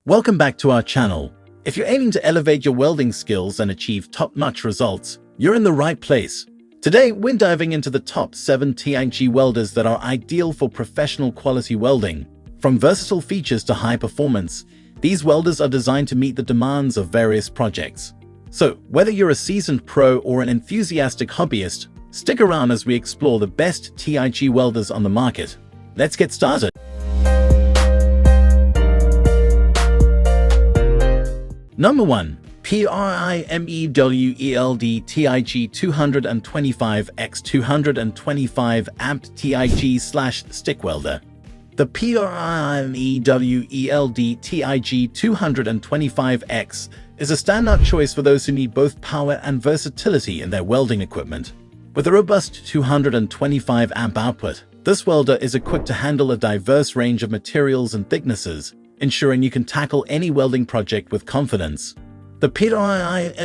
Welcome back to our channel. If you're aiming to elevate your welding skills and achieve top-notch results, you're in the right place. Today, we're diving into the top 7 Tig welders that are ideal for professional quality welding. From versatile features to high performance, these welders are designed to meet the demands of various projects. So, whether you're a seasoned pro or an enthusiastic hobbyist, stick around as we explore the best Tig welders on the market. Let's get started. Number 1. PRIMEWELD TIG 225x225 amp TIG/Sitck welder. The PRIMEWELD TIG 225x is a standout choice for those who need both power and versatility in their welding equipment. With a robust 225 amp output, this welder is equipped to handle a diverse range of materials and thicknesses, ensuring you can tackle any welding project with confidence. The PRIMEWELD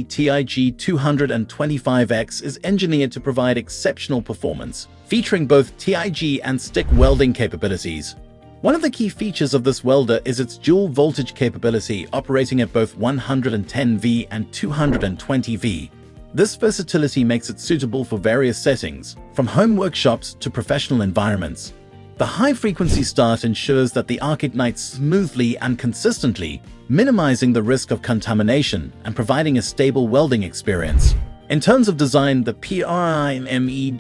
TIG 225x is engineered to provide exceptional performance, featuring both TIG and Sitck welding capabilities. One of the key features of this welder is its dual voltage capability, operating at both 110V and 220V. This versatility makes it suitable for various settings, from home workshops to professional environments. The high-frequency start ensures that the arc ignites smoothly and consistently, minimizing the risk of contamination and providing a stable welding experience. In terms of design, the PRIMEWELD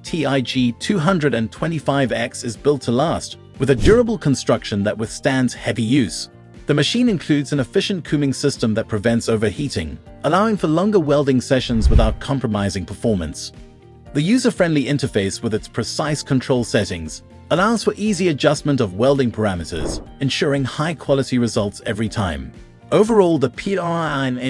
TIG 225x is built to last, with a durable construction that withstands heavy use. The machine includes an efficient cooling system that prevents overheating, allowing for longer welding sessions without compromising performance. The user-friendly interface with its precise control settings allows for easy adjustment of welding parameters, ensuring high-quality results every time. Overall, the PRIMEWELD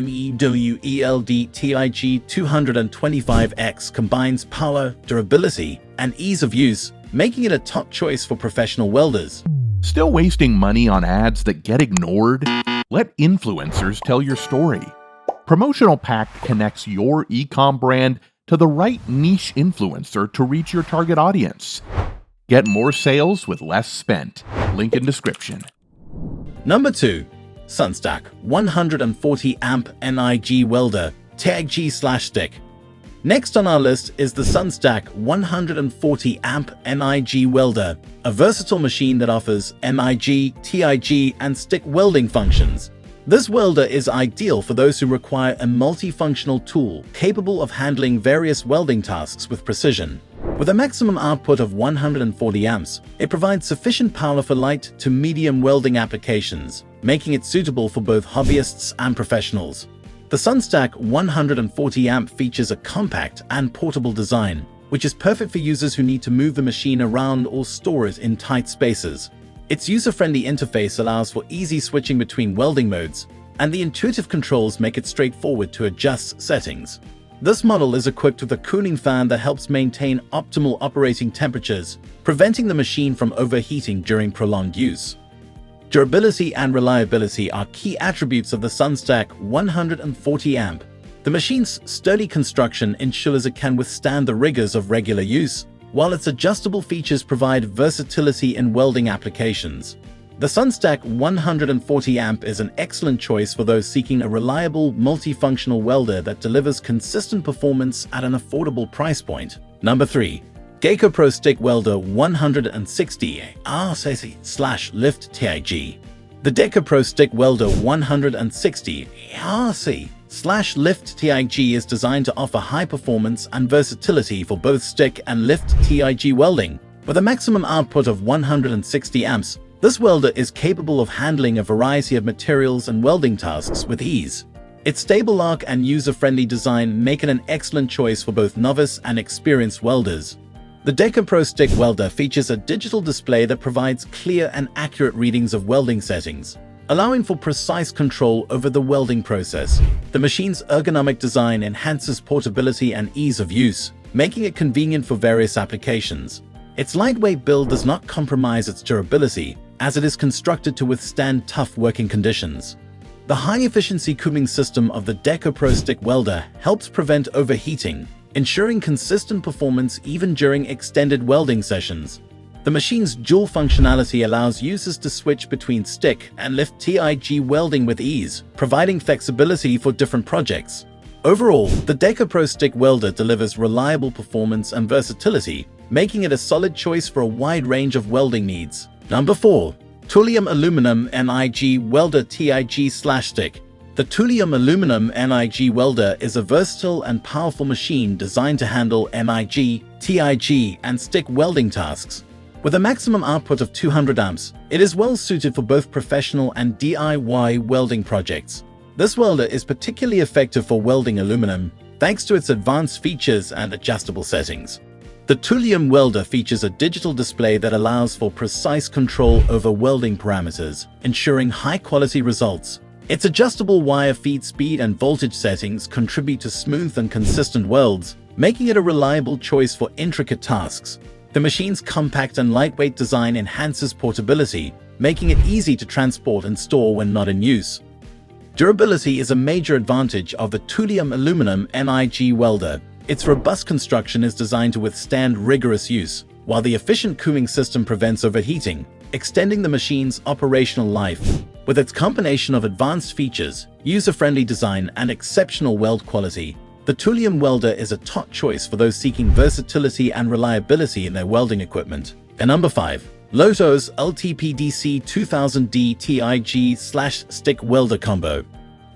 TIG 225x combines power, durability, and ease of use, making it a top choice for professional welders. Still wasting money on ads that get ignored? Let influencers tell your story. Promotional Pack connects your e-com brand to the right niche influencer to reach your target audience. Get more sales with less spent. Link in description. Number 2. Sunstac 140 amp NIG welder TIG/Sitck. Next on our list is the Sunstac 140 amp NIG welder, a versatile machine that offers MIG, TIG, and Sitck welding functions. This welder is ideal for those who require a multifunctional tool capable of handling various welding tasks with precision. With a maximum output of 140 amps, it provides sufficient power for light to medium welding applications, making it suitable for both hobbyists and professionals. The Sunstac 140 amp features a compact and portable design, which is perfect for users who need to move the machine around or store it in tight spaces. Its user-friendly interface allows for easy switching between welding modes, and the intuitive controls make it straightforward to adjust settings. This model is equipped with a cooling fan that helps maintain optimal operating temperatures, preventing the machine from overheating during prolonged use. Durability and reliability are key attributes of the Sunstac 140 amp. The machine's sturdy construction ensures it can withstand the rigors of regular use, while its adjustable features provide versatility in welding applications. The Sunstac 140 amp is an excellent choice for those seeking a reliable, multifunctional welder that delivers consistent performance at an affordable price point. Number 3. DEKOPRO Tig Welder 160 RC/Lift TIG. The DEKOPRO Tig Welder 160 RC/Lift TIG is designed to offer high performance and versatility for both stick and lift TIG welding. With a maximum output of 160 amps, this welder is capable of handling a variety of materials and welding tasks with ease. Its stable arc and user-friendly design make it an excellent choice for both novice and experienced welders. The DEKOPRO Tig Welder features a digital display that provides clear and accurate readings of welding settings, allowing for precise control over the welding process. The machine's ergonomic design enhances portability and ease of use, making it convenient for various applications. Its lightweight build does not compromise its durability, as it is constructed to withstand tough working conditions. The high-efficiency cooling system of the DEKOPRO Tig Welder helps prevent overheating, ensuring consistent performance even during extended welding sessions. The machine's dual functionality allows users to switch between stick and lift TIG welding with ease, providing flexibility for different projects. Overall, the DEKOPRO stick welder delivers reliable performance and versatility, making it a solid choice for a wide range of welding needs. Number 4. TOOLIOM Aluminum NIG Welder TIG/Stick. The TOOLIOM Aluminum NIG Welder is a versatile and powerful machine designed to handle MIG, TIG, and stick welding tasks. With a maximum output of 200 amps, it is well suited for both professional and DIY welding projects. This welder is particularly effective for welding aluminum, thanks to its advanced features and adjustable settings. The TOOLIOM welder features a digital display that allows for precise control over welding parameters, ensuring high-quality results. Its adjustable wire feed speed and voltage settings contribute to smooth and consistent welds, making it a reliable choice for intricate tasks. The machine's compact and lightweight design enhances portability, making it easy to transport and store when not in use. Durability is a major advantage of the TOOLIOM Aluminum NIG welder. Its robust construction is designed to withstand rigorous use, while the efficient cooling system prevents overheating, extending the machine's operational life. With its combination of advanced features, user-friendly design, and exceptional weld quality, the TOOLIOM welder is a top choice for those seeking versatility and reliability in their welding equipment. And number 5. LOTOS LTPDC 2000D TIG/Stick Welder Combo.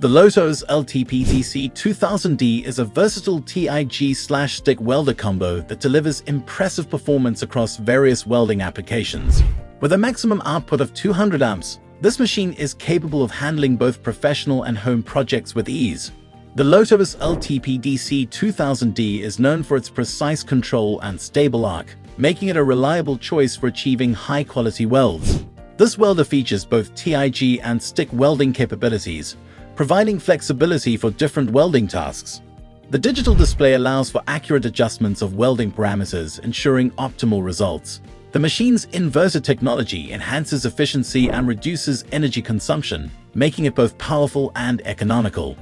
The LOTOS LTPDC 2000D is a versatile TIG/Stick welder combo that delivers impressive performance across various welding applications. With a maximum output of 200 amps, this machine is capable of handling both professional and home projects with ease. The LOTOS LTPDC 2000D is known for its precise control and stable arc, making it a reliable choice for achieving high-quality welds. This welder features both TIG and stick welding capabilities, providing flexibility for different welding tasks. The digital display allows for accurate adjustments of welding parameters, ensuring optimal results. The machine's inverter technology enhances efficiency and reduces energy consumption, making it both powerful and economical.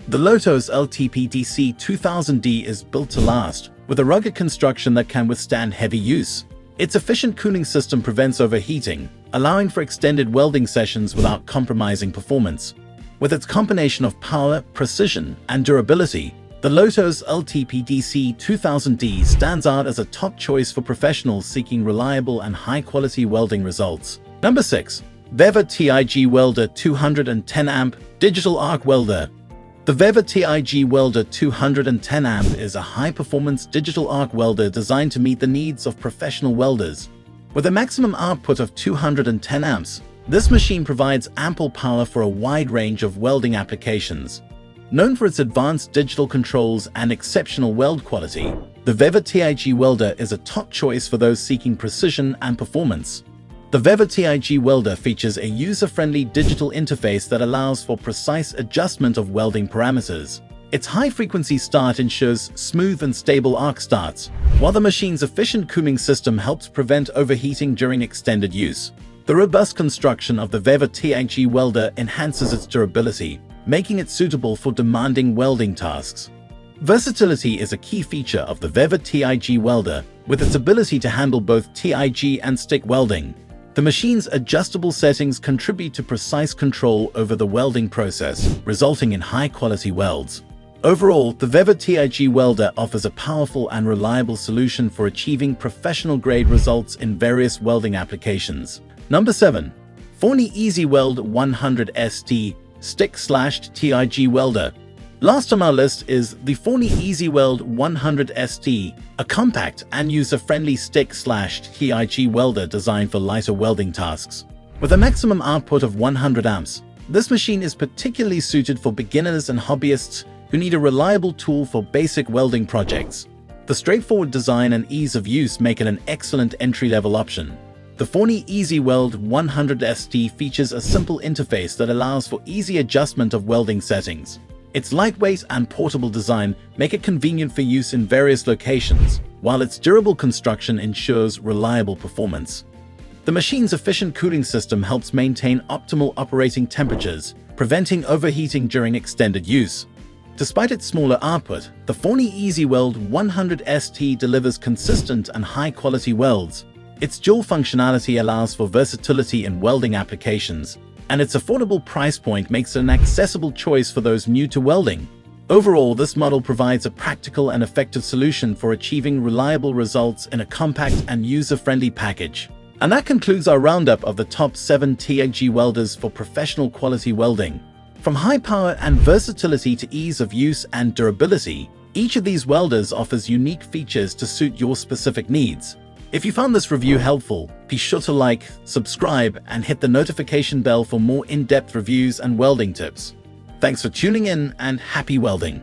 The LOTOS LTPDC 2000D is built to last, with a rugged construction that can withstand heavy use. Its efficient cooling system prevents overheating, allowing for extended welding sessions without compromising performance. With its combination of power, precision, and durability, the LOTOS LTPDC 2000D stands out as a top choice for professionals seeking reliable and high-quality welding results. Number 6. VEVOR TIG Welder 210 Amp Digital Arc Welder. The VEVOR TIG Welder 210 Amp is a high-performance digital arc welder designed to meet the needs of professional welders. With a maximum output of 210 amps, this machine provides ample power for a wide range of welding applications. Known for its advanced digital controls and exceptional weld quality, the VEVOR TIG Welder is a top choice for those seeking precision and performance. The VEVOR TIG Welder features a user-friendly digital interface that allows for precise adjustment of welding parameters. Its high-frequency start ensures smooth and stable arc starts, while the machine's efficient cooling system helps prevent overheating during extended use. The robust construction of the VEVOR TIG Welder enhances its durability, making it suitable for demanding welding tasks. Versatility is a key feature of the VEVOR TIG Welder, with its ability to handle both TIG and stick welding. The machine's adjustable settings contribute to precise control over the welding process, resulting in high-quality welds. Overall, the VEVOR TIG Welder offers a powerful and reliable solution for achieving professional-grade results in various welding applications. Number 7. FORNEY EasyWeld 100 ST Stick/TIG Welder. Last on our list is the FORNEY EasyWeld 100 ST, a compact and user-friendly stick/TIG welder designed for lighter welding tasks. With a maximum output of 100 amps, this machine is particularly suited for beginners and hobbyists who need a reliable tool for basic welding projects. The straightforward design and ease of use make it an excellent entry-level option. The FORNEY EasyWeld 100 ST features a simple interface that allows for easy adjustment of welding settings. Its lightweight and portable design make it convenient for use in various locations, while its durable construction ensures reliable performance. The machine's efficient cooling system helps maintain optimal operating temperatures, preventing overheating during extended use. Despite its smaller output, the FORNEY EasyWeld 100 ST delivers consistent and high-quality welds. Its dual functionality allows for versatility in welding applications, and its affordable price point makes it an accessible choice for those new to welding. Overall, this model provides a practical and effective solution for achieving reliable results in a compact and user-friendly package. And that concludes our roundup of the top 7 Tig welders for professional quality welding. From high power and versatility to ease of use and durability, each of these welders offers unique features to suit your specific needs. If you found this review helpful, be sure to like, subscribe, and hit the notification bell for more in-depth reviews and welding tips. Thanks for tuning in, and happy welding!